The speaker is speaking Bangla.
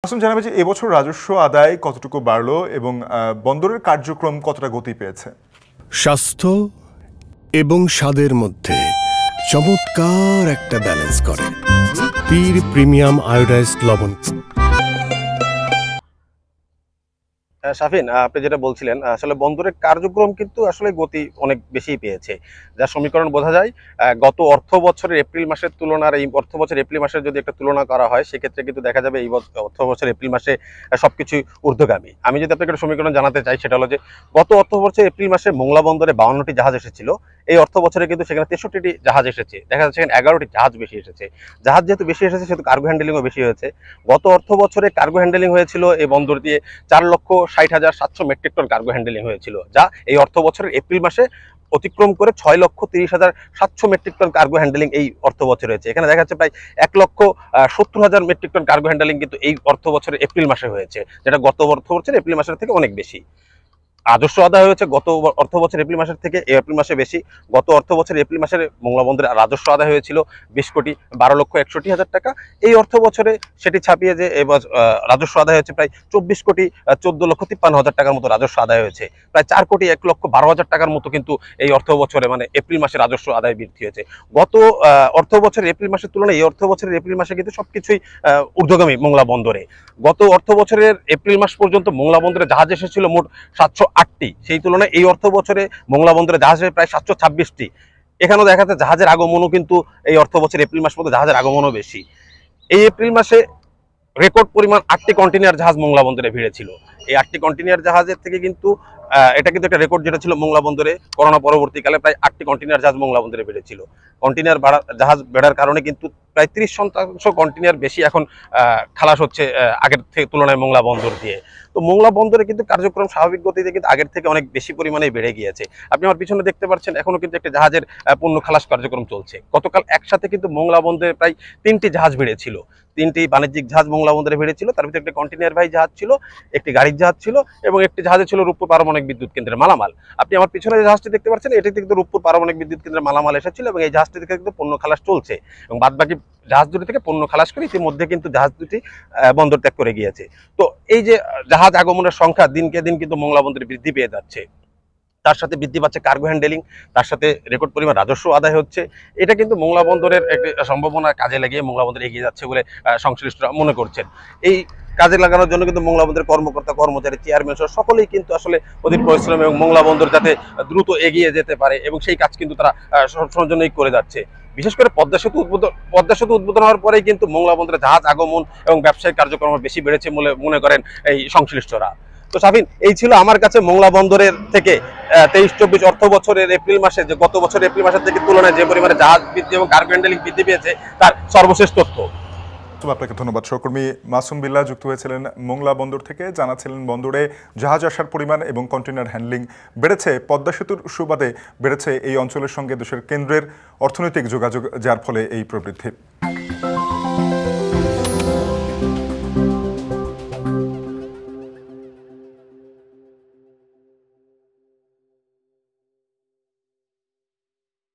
মাসুম জানাবে যে এবছর রাজস্ব আদায় কতটুকু বাড়লো এবং বন্দরের কার্যক্রম কতটা গতি পেয়েছে? স্বাস্থ্য এবং স্বাদের মধ্যে চমৎকার একটা ব্যালেন্স করে পীর প্রিমিয়াম আয়োডাইজড লবণ। শাফিন, আপনি যেটা বলছিলেন আসলে বন্দরের কার্যক্রম কিন্তু আসলে গতি অনেক বেশি পেয়েছে, যা সমীকরণ বোঝা যায়। গত অর্থ বছরের এপ্রিল মাসের তুলনার এই অর্থ বছর এপ্রিল মাসের যদি একটা তুলনা করা হয় সেক্ষেত্রে কিন্তু দেখা যাবে এই অর্থ বছর এপ্রিল মাসে সবকিছু ঊর্ধ্বগামী। আমি যদি আপনাকে একটা সমীকরণ জানাতে চাই, সেটা হলো যে গত অর্থ বছর এপ্রিল মাসে মোংলা বন্দরে 52টি জাহাজ এসেছিল, এই অর্থ বছরে কিন্তু সেখানে 63টি জাহাজ এসেছে, দেখা যাচ্ছে সেখানে 11টি জাহাজ বেশি এসেছে। জাহাজ যেহেতু বেশি এসেছে সেহেতু কার্গো হ্যান্ডেলিংও বেশি হয়েছে। গত অর্থ বছরে কার্গো হ্যান্ডেলিং হয়েছিল এই বন্দর দিয়ে 4,60,700 মেট্রিক টন কার্গো হ্যান্ডেলিং হয়েছিল, যা এই অর্থ বছরের এপ্রিল মাসে অতিক্রম করে 6,30,700 মেট্রিক টন কার্গো হ্যান্ডেলিং এই অর্থ বছর হয়েছে। এখানে দেখা যাচ্ছে প্রায় 1,70,000 মেট্রিক টন কার্গো হ্যান্ডেলিং কিন্তু এই অর্থ বছরের এপ্রিল মাসে হয়েছে, যেটা গত অর্থ বছরের এপ্রিল মাসের থেকে অনেক বেশি। রাজস্ব আদায় হয়েছে গত অর্থ বছর এপ্রিল মাসের থেকে এই এপ্রিল মাসে বেশি। গত অর্থ বছর এপ্রিল মাসের মোংলা বন্দরে রাজস্ব আদায় হয়েছিল 20,12,61,000 টাকা। এই অর্থ বছরে সেটি ছাপিয়ে যে এবার রাজস্ব আদায় হয়েছে প্রায় 24,14,53,000 টাকার মতো রাজস্ব আদায় হয়েছে। প্রায় 4,01,12,000 টাকার মতো কিন্তু এই অর্থ বছরে মানে এপ্রিল মাসে রাজস্ব আদায় বৃদ্ধি হয়েছে। গত অর্থ বছরের এপ্রিল মাসের তুলনায় এই অর্থ বছরের এপ্রিল মাসে কিন্তু সবকিছুই ঊর্ধ্বগামী মোংলা বন্দরে। গত অর্থ বছরের এপ্রিল মাস পর্যন্ত মোংলা বন্দরে জাহাজ এসেছিল মোট 708টি, সেই তুলনায় এই অর্থ বছরে মোংলা বন্দরে জাহাজ প্রায় 726টি। এখানেও দেখা যাচ্ছে জাহাজের আগমনও কিন্তু এই অর্থ বছর এপ্রিল মাস পর্যন্ত জাহাজের আগমনও বেশি। এই এপ্রিল মাসে রেকর্ড পরিমাণ 8টি কন্টেইনার জাহাজ মোংলা বন্দরে ভিড়েছিল। এই 8টি কন্টেইনার জাহাজের থেকে কিন্তু এটা কিন্তু একটা রেকর্ড যেটা ছিল মোংলা বন্দরে করোনা পরবর্তীকালে, প্রায় 8টি কন্টেইনার জাহাজ মোংলা বন্দরে বেড়েছিল। কন্টেইনার জাহাজ বেড়ার কারণে কিন্তু প্রায় 30% কন্টেইনার বেশি এখন খালাস হচ্ছে আগের থেকে তুলনায় মোংলা বন্দর দিয়ে। তো মোংলা বন্দরে কিন্তু কার্যক্রম স্বাভাবিক গতিতে কিন্তু আগের থেকে অনেক বেশি পরিমাণে বেড়ে গিয়েছে। আপনি আমার পিছনে দেখতে পাচ্ছেন এখনো কিন্তু একটা জাহাজের পণ্য খালাস কার্যক্রম চলছে। গতকাল একসাথে কিন্তু মোংলা বন্দরে প্রায় 3টি জাহাজ ভিড়েছিল, 3টি বাণিজ্যিক জাহাজ মোংলা বন্দরে ভিড়েছিল। তার ভিতরে একটা কন্টেইনার ভাই জাহাজ ছিল, একটি গাড়ির জাহাজ ছিল এবং একটি জাহাজে ছিল রূপপুর পারমাণবিক বিদ্যুৎ কেন্দ্রের মালামাল। আপনি আমার পিছনে যে জাহাজটি দেখতে পাচ্ছেন এটিতে কিন্তু রূপপুর পারমাণবিক বিদ্যুৎ কেন্দ্রের মালামাল এসেছিল এবং এই জাহাজটি থেকে কিন্তু পণ্য খালাস চলছে এবং বাদবাকি জাহাজ দুটি থেকে পণ্য খালাস করে ইতিমধ্যে কিন্তু জাহাজ দুটি বন্দর ত্যাগ করে গিয়েছে। তো এই যে জাহাজ আগমনের সংখ্যা দিনকে দিন কিন্তু মোংলা বন্দরে বৃদ্ধি পেয়ে যাচ্ছে, তার সাথে বৃদ্ধি পাচ্ছে কার্গো হ্যান্ডেলিং, তার সাথে রেকর্ড পরিমাণ রাজস্ব আদায় হচ্ছে। এটা কিন্তু মোংলা বন্দরের একটি সম্ভাবনা কাজে লাগিয়ে মোংলা বন্দর এগিয়ে যাচ্ছে বলে সংশ্লিষ্টরা মনে করছেন। এই কাজে লাগানোর জন্য কিন্তু মোংলা বন্দরের কর্মকর্তা কর্মচারী চেয়ারম্যান সহ সকলেই কিন্তু আসলে অধিক পরিশ্রম এবং মোংলা বন্দর যাতে দ্রুত এগিয়ে যেতে পারে এবং সেই কাজ কিন্তু তারা সবসময়ের জন্যই করে যাচ্ছে। বিশেষ করে পদ্মা সেতু উদ্বোধন হওয়ার পরেই কিন্তু মোংলা বন্দরে জাহাজ আগমন এবং ব্যবসায়িক কার্যক্রম বেশি বেড়েছে বলে মনে করেন এই সংশ্লিষ্টরা। তো শাফিন, এই ছিল আমার কাছে মোংলা বন্দরের থেকে 23-24 অর্থ বছরের এপ্রিল মাসে যে গত বছর এপ্রিল মাসের থেকে তুলনায় যে পরিমাণে জাহাজ বৃদ্ধি এবং কার্গো হ্যান্ডেলিং বৃদ্ধি পেয়েছে তার সর্বশেষ তথ্য। আপনাকে ধন্যবাদ। সহকর্মী মাসুম বিল্লাহ যুক্ত হয়েছিলেন মোংলা বন্দর থেকে, জানাচ্ছিলেন বন্দরে জাহাজ আসার পরিমাণ এবং কন্টেইনার হ্যান্ডলিং বেড়েছে, পদ্মা সেতুর সুবাদে বেড়েছে এই অঞ্চলের সঙ্গে দেশের কেন্দ্রের অর্থনৈতিক যোগাযোগ, যার ফলে এই প্রবৃদ্ধি।